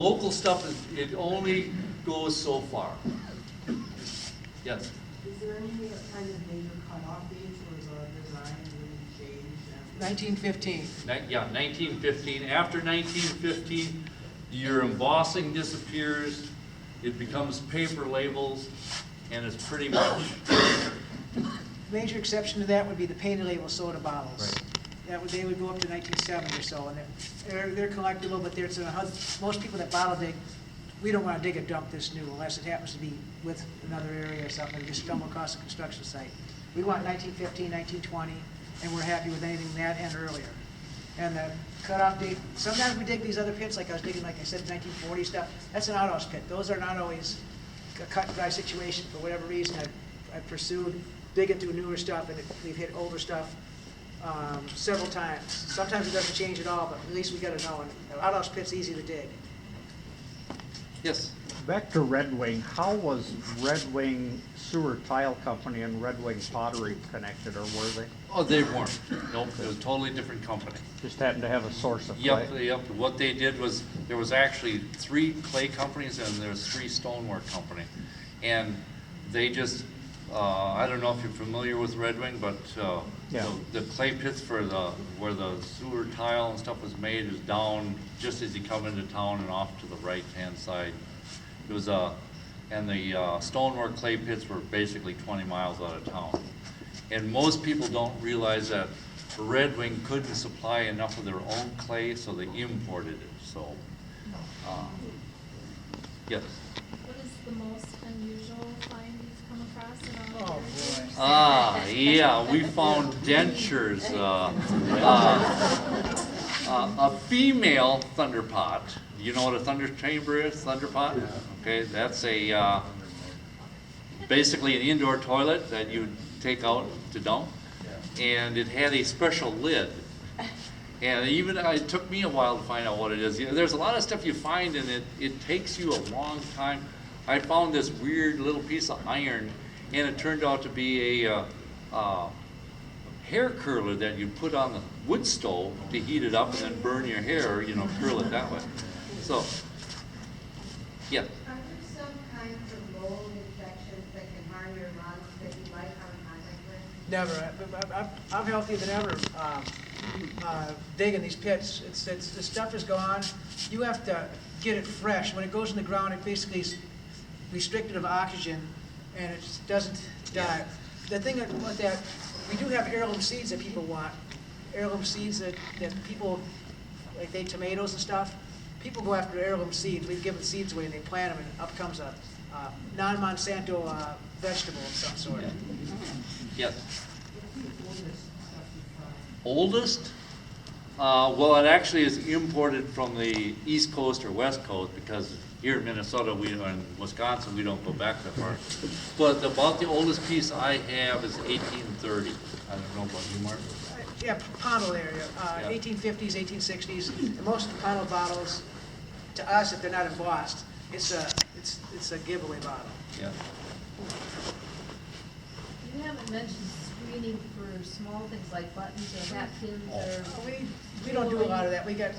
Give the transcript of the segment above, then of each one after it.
Local stuff, it only goes so far. Yes? Is there any kind of major cutoff dates where the design really changed? 1915. Yeah, 1915. After 1915, your embossing disappears, it becomes paper labels, and it's pretty much. Major exception to that would be the painted label soda bottles. Right. They would go up to 1970 or so, and they're collectible, but most people that bottle dig, we don't want to dig a dump this new unless it happens to be with another area or something, or just stumble across a construction site. We want 1915, 1920, and we're happy with anything that and earlier. And the cutoff date, sometimes we dig these other pits, like I was digging, like I said, 1940 stuff. That's an outhouse pit. Those are not always a cut and dry situation. For whatever reason, I've pursued digging through newer stuff, and we've hit older stuff several times. Sometimes it doesn't change at all, but at least we got to know. And outhouse pit's easy to dig. Yes? Back to Red Wing, how was Red Wing Sewer Tile Company and Red Wing Pottery connected, or were they? Oh, they weren't. Nope, it was a totally different company. Just happened to have a source of clay? Yep. What they did was, there was actually 3 clay companies and there was 3 stonework company. And they just, I don't know if you're familiar with Red Wing, but Yeah. the clay pits for where the sewer tile and stuff was made is down just as you come into town and off to the right-hand side. It was and the stonework clay pits were basically 20 miles out of town. And most people don't realize that Red Wing couldn't supply enough of their own clay, so they imported it. So, yes. What is the most unusual find you've come across in all Oh, of your boy. years? Yeah, we found dentures. A female thunder pot. You know what a thunder chamber is? Thunder pot? Okay, that's a basically an indoor toilet that you take out to dump, and it had a special lid. And even it took me a while to find out what it is. There's a lot of stuff you find, and it takes you a long time. I found this weird little piece of iron, and it turned out to be a hair curler that you put on the wood stove to heat it up and then burn your hair, or, curl it that way. So, yeah. Are there some kinds of mold infections that can harm your lungs that you might come in contact with? Never. I'm healthier than ever digging these pits. The stuff is gone. You have to get it fresh. When it goes in the ground, it basically is restricted of oxygen, and it doesn't die. The thing with that, we do have heirloom seeds that people want. Heirloom seeds that people, like tomatoes and stuff, people go after heirloom seeds. We give the seeds away and they plant them, and up comes a non-Monsanto vegetable of some sort. Yes. Oldest? Well, it actually is imported from the East Coast or West Coast, because here in Minnesota and Wisconsin, we don't go back that far. But about the oldest piece I have is 1830. I don't know about you, Mark. Yeah, Pownell area, Yeah. 1850s, 1860s. And most of the Pownell bottles, to us, if they're not embossed, it's a giveaway bottle. Yeah. You haven't mentioned screening for small things like buttons or hat pins or. We don't do a lot of that. We got.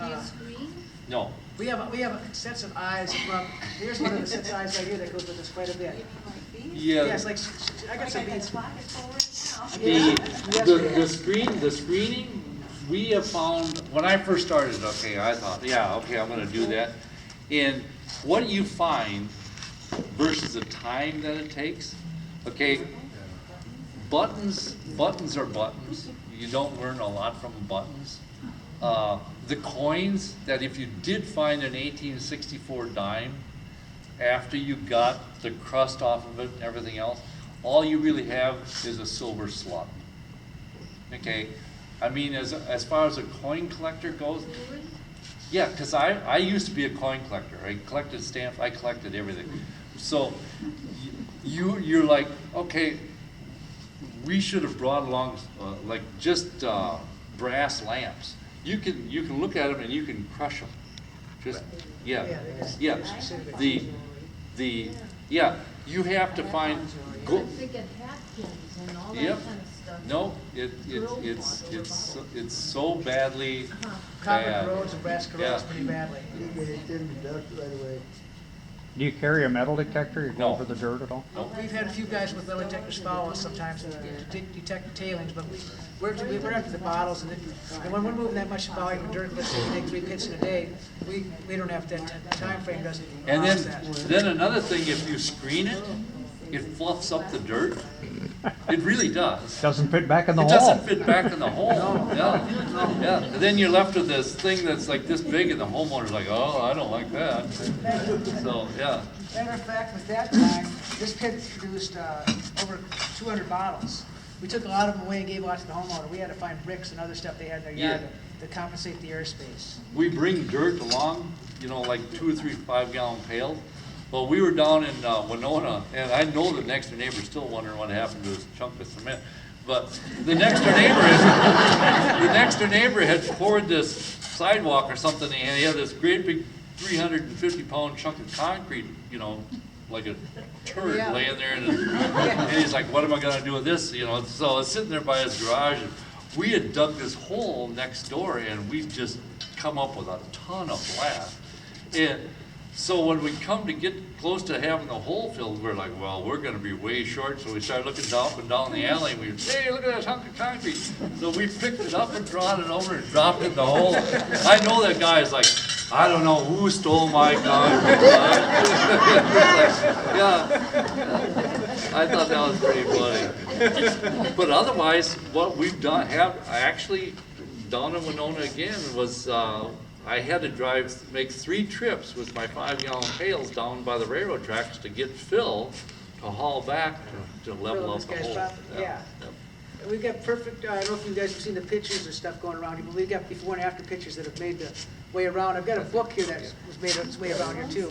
Do you screen? No. We have sets of eyes from. Here's one of the sets of eyes right here that goes with us quite a bit. Yeah. Yes, like I got some beads. The screening, we have found, when I first started, okay, I thought, yeah, okay, I'm gonna do that. And what you find versus the time that it takes, okay, buttons are buttons. You don't learn a lot from buttons. The coins, that if you did find an 1864 dime, after you got the crust off of it and everything else, all you really have is a silver slug. Okay, I mean, as far as a coin collector goes, yeah, because I used to be a coin collector. I collected stamps, I collected everything. So you're like, okay, we should have brought along like just brass lamps. You can look at them and you can crush them. Just yeah. The yeah, you have to find, I'm go, thinking hat pins and all that Yep. kind of stuff. no, Girls want to it's so badly Copper bad. corrodes and brass corrodes Yeah. pretty badly. Do you carry a metal detector? You go No. over the dirt at all? Nope. We've had a few guys with metal detectors follow us sometimes to detect tailings, but we're after the bottles, and when we're moving that much volume of dirt, let's say we take 3 pits in a day, we don't have that time frame doesn't And allow then, that. then another thing, if you screen it, it fluffs up the dirt. It really does. Doesn't fit back in the It hole. doesn't fit back in the hole, yeah, yeah. And then you're left with this thing that's like this big and the homeowner's like, oh, I don't like that. So, yeah, Matter of fact, with that time, this pit produced over 200 bottles. We took a lot of them away and gave lots to the homeowner. We had to find bricks and other stuff they had in their yard to compensate the airspace. we bring dirt along, you know, like 2 or 3 5-gallon pails. Well, we were down in Winona, and I know the next door neighbor's still wondering what happened to his chunk of cement. But the next door neighbor had poured this sidewalk or something, and he had this great big 350-pound chunk of concrete, you know, like a turd Yeah. laying there, and he's like, what am I gonna do with this? You know, so it's sitting there by his garage, and we had dug this hole next door, and we just come up with a ton of blast. And so when we come to get close to having the hole filled, we're like, well, we're gonna be way short, so we started looking up and down the alley, and we, hey, look at that hunk of concrete. So we picked it up and brought it over and dropped it in the hole. I know that guy is like, I don't know who stole my concrete. Yeah, I thought that was pretty funny. But otherwise, what we've done, actually done in Winona again was, I had to make 3 trips with my 5-gallon pails down by the railroad tracks to get fill to haul back to level Fill up this the guy's hole. property, yeah. Yep. We've got perfect, I don't know if you guys have seen the pictures and stuff going around here, but we've got before and after pictures that have made the way around. I've got a book here that was made its way around here too.